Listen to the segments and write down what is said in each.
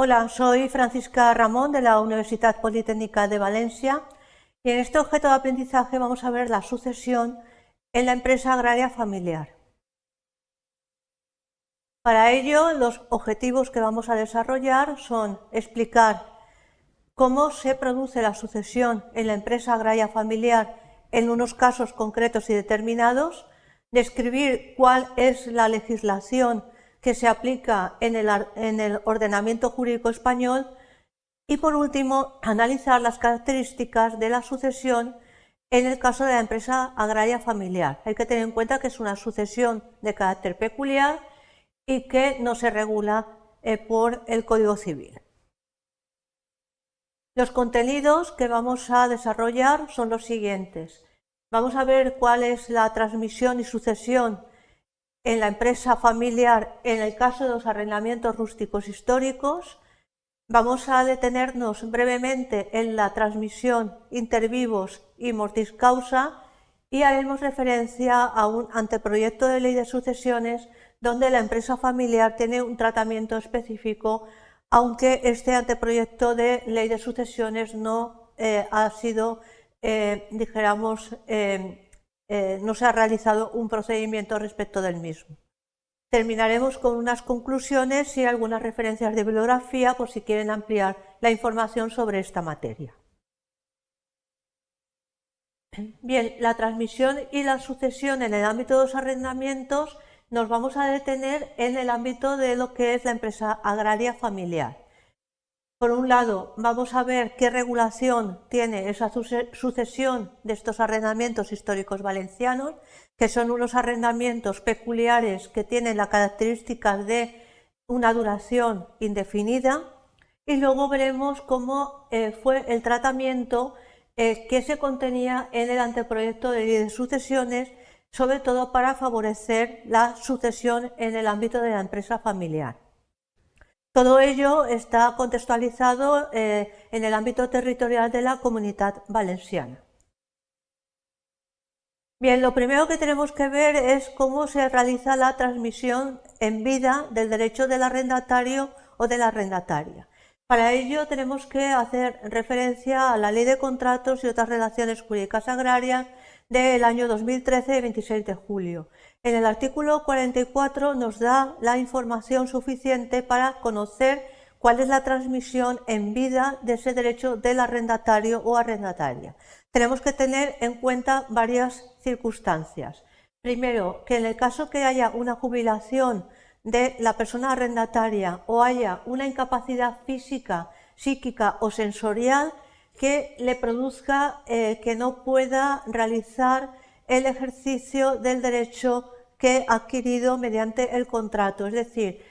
Hola, soy Francisca Ramón de la Universidad Politécnica de Valencia y en este objeto de aprendizaje vamos a ver la sucesión en la empresa agraria familiar. Para ello, los objetivos que vamos a desarrollar son explicar cómo se produce la sucesión en la empresa agraria familiar en unos casos concretos y determinados, describir cuál es la legislación que se aplica en el ordenamiento jurídico español y, por último, analizar las características de la sucesión en el caso de la empresa agraria familiar. Hay que tener en cuenta que es una sucesión de carácter peculiar y que no se regula por el Código Civil. Los contenidos que vamos a desarrollar son los siguientes. Vamos a ver cuál es la transmisión y sucesión en la empresa familiar en el caso de los arrendamientos rústicos históricos. Vamos a detenernos brevemente en la transmisión inter vivos y mortis causa y haremos referencia a un anteproyecto de ley de sucesiones donde la empresa familiar tiene un tratamiento específico, aunque este anteproyecto de ley de sucesiones no ha sido, no se ha realizado un procedimiento respecto del mismo. Terminaremos con unas conclusiones y algunas referencias de bibliografía por si quieren ampliar la información sobre esta materia. Bien, la transmisión y la sucesión en el ámbito de los arrendamientos nos vamos a detener en el ámbito de lo que es la empresa agraria familiar. Por un lado, vamos a ver qué regulación tiene esa sucesión de estos arrendamientos históricos valencianos, que son unos arrendamientos peculiares que tienen la característica de una duración indefinida, y luego veremos cómo fue el tratamiento que se contenía en el anteproyecto de ley de sucesiones, sobre todo para favorecer la sucesión en el ámbito de la empresa familiar. Todo ello está contextualizado en el ámbito territorial de la Comunidad Valenciana. Bien, lo primero que tenemos que ver es cómo se realiza la transmisión en vida del derecho del arrendatario o de la arrendataria. Para ello tenemos que hacer referencia a la Ley de Contratos y otras relaciones jurídicas agrarias del año 2013, 26 de julio. En el artículo 44 nos da la información suficiente para conocer cuál es la transmisión en vida de ese derecho del arrendatario o arrendataria. Tenemos que tener en cuenta varias circunstancias. Primero, que en el caso que haya una jubilación de la persona arrendataria o haya una incapacidad física, psíquica o sensorial que le produzca que no pueda realizar el ejercicio del derecho que ha adquirido mediante el contrato, es decir,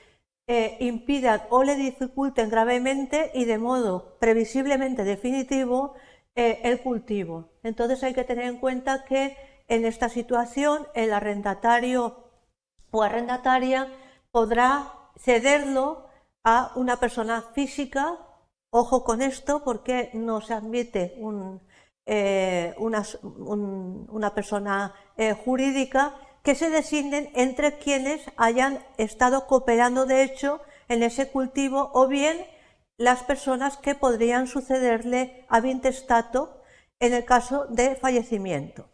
impidan o le dificulten gravemente y de modo previsiblemente definitivo el cultivo. Entonces hay que tener en cuenta que en esta situación el arrendatario o arrendataria podrá cederlo a una persona física. Ojo con esto, porque no se admite una persona jurídica que se designen entre quienes hayan estado cooperando de hecho en ese cultivo, o bien las personas que podrían sucederle ab intestato en el caso de fallecimiento.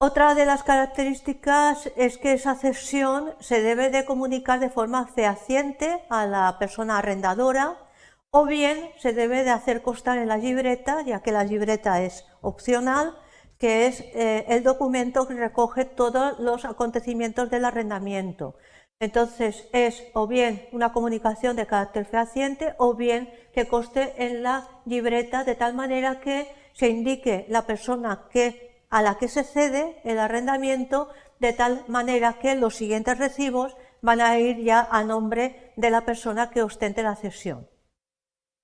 Otra de las características es que esa cesión se debe de comunicar de forma fehaciente a la persona arrendadora, o bien se debe de hacer constar en la libreta, ya que la libreta es opcional, que es el documento que recoge todos los acontecimientos del arrendamiento. Entonces es o bien una comunicación de carácter fehaciente o bien que conste en la libreta, de tal manera que se indique la persona a la que se cede el arrendamiento, de tal manera que los siguientes recibos van a ir ya a nombre de la persona que ostente la cesión.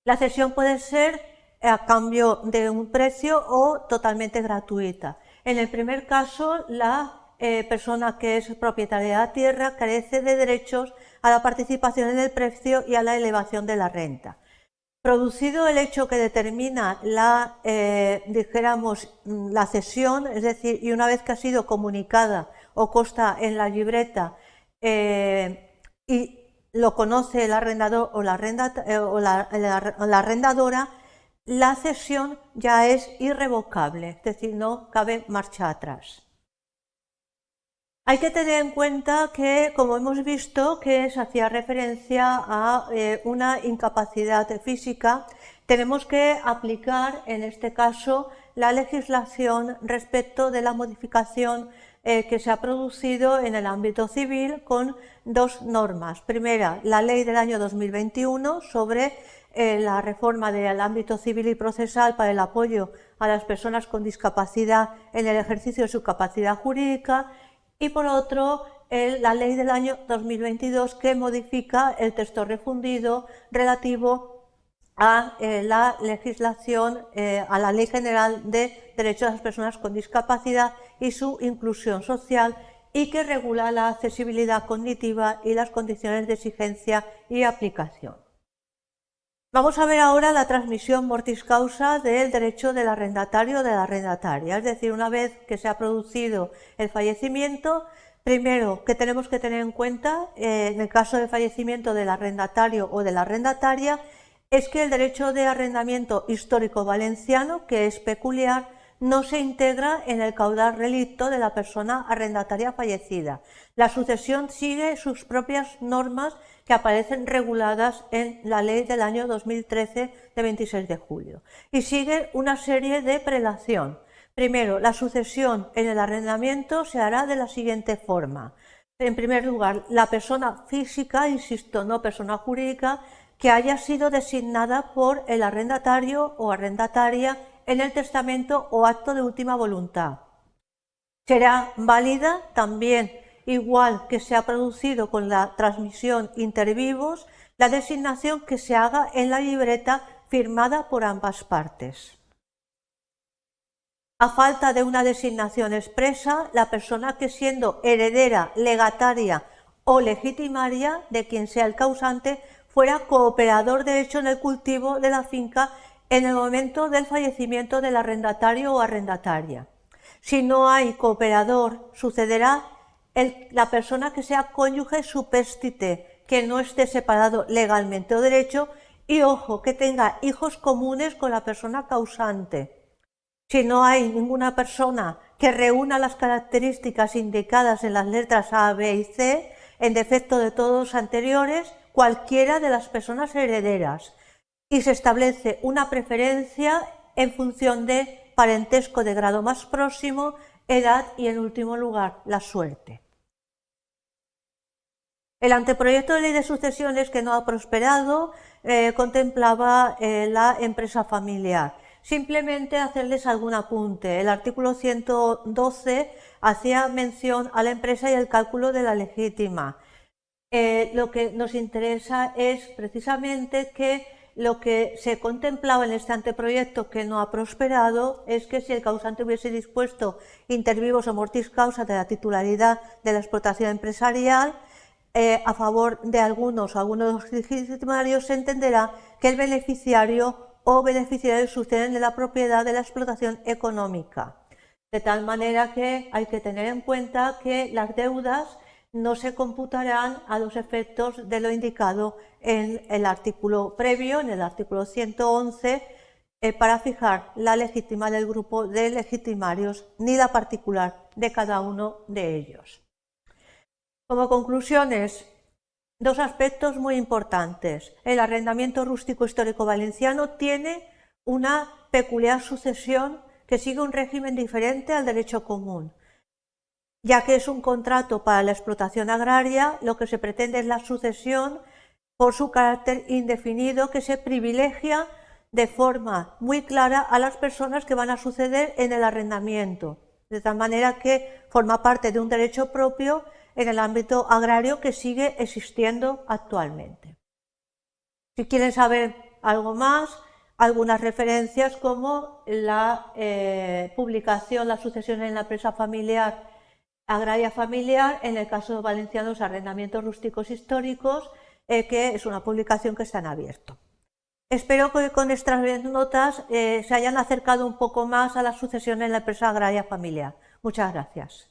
La cesión puede ser a cambio de un precio o totalmente gratuita. En el primer caso, la persona que es propietaria de la tierra carece de derechos a la participación en el precio y a la elevación de la renta. Producido el hecho que determina la cesión, es decir, y una vez que ha sido comunicada o consta en la libreta y lo conoce el arrendador o la arrendadora, la cesión ya es irrevocable, es decir, no cabe marcha atrás. Hay que tener en cuenta que, como hemos visto, que se hacía referencia a una incapacidad física, tenemos que aplicar, en este caso, la legislación respecto de la modificación que se ha producido en el ámbito civil con dos normas. Primera, la ley del año 2021 sobre la reforma del ámbito civil y procesal para el apoyo a las personas con discapacidad en el ejercicio de su capacidad jurídica, y por otro, la ley del año 2022 que modifica el texto refundido relativo a la legislación, a la Ley General de Derechos de las Personas con Discapacidad y su inclusión social, y que regula la accesibilidad cognitiva y las condiciones de exigencia y aplicación. Vamos a ver ahora la transmisión mortis causa del derecho del arrendatario o de la arrendataria, es decir, una vez que se ha producido el fallecimiento, primero que tenemos que tener en cuenta en el caso de fallecimiento del arrendatario o de la arrendataria, es que el derecho de arrendamiento histórico valenciano, que es peculiar, no se integra en el caudal relicto de la persona arrendataria fallecida. La sucesión sigue sus propias normas que aparecen reguladas en la ley del año 2013 de 26 de julio. Y sigue una serie de prelación. Primero, la sucesión en el arrendamiento se hará de la siguiente forma. En primer lugar, la persona física, insisto, no persona jurídica, que haya sido designada por el arrendatario o arrendataria en el testamento o acto de última voluntad. Será válida también, igual que se ha producido con la transmisión inter vivos, la designación que se haga en la libreta firmada por ambas partes. A falta de una designación expresa, la persona que siendo heredera, legataria o legitimaria de quien sea el causante, fuera cooperador de hecho en el cultivo de la finca en el momento del fallecimiento del arrendatario o arrendataria. Si no hay cooperador, sucederá la persona que sea cónyuge supéstite, que no esté separado legalmente o derecho, y ojo, que tenga hijos comunes con la persona causante. Si no hay ninguna persona que reúna las características indicadas en las letras A, B y C, en defecto de todos los anteriores, cualquiera de las personas herederas, y se establece una preferencia en función de parentesco de grado más próximo, edad y, en último lugar, la suerte. El anteproyecto de ley de sucesiones, que no ha prosperado, contemplaba la empresa familiar. Simplemente hacerles algún apunte. El artículo 112 hacía mención a la empresa y el cálculo de la legítima. Lo que nos interesa es precisamente que lo que se contemplaba en este anteproyecto, que no ha prosperado, es que si el causante hubiese dispuesto inter vivos o mortis causa de la titularidad de la explotación empresarial, a favor de algunos de los legitimarios, se entenderá que el beneficiario o beneficiarios suceden de la propiedad de la explotación económica. De tal manera que hay que tener en cuenta que las deudas no se computarán a los efectos de lo indicado en el artículo previo, en el artículo 111, para fijar la legítima del grupo de legitimarios ni la particular de cada uno de ellos. Como conclusiones, dos aspectos muy importantes. El arrendamiento rústico histórico valenciano tiene una peculiar sucesión que sigue un régimen diferente al derecho común. Ya que es un contrato para la explotación agraria, lo que se pretende es la sucesión por su carácter indefinido, que se privilegia de forma muy clara a las personas que van a suceder en el arrendamiento, de tal manera que forma parte de un derecho propio en el ámbito agrario que sigue existiendo actualmente. Si quieren saber algo más, algunas referencias como la publicación, la sucesión en la empresa familiar, agraria familiar, en el caso de valencianos, arrendamientos rústicos históricos, que es una publicación que está en abierto. Espero que con estas notas se hayan acercado un poco más a la sucesión en la empresa agraria familiar. Muchas gracias.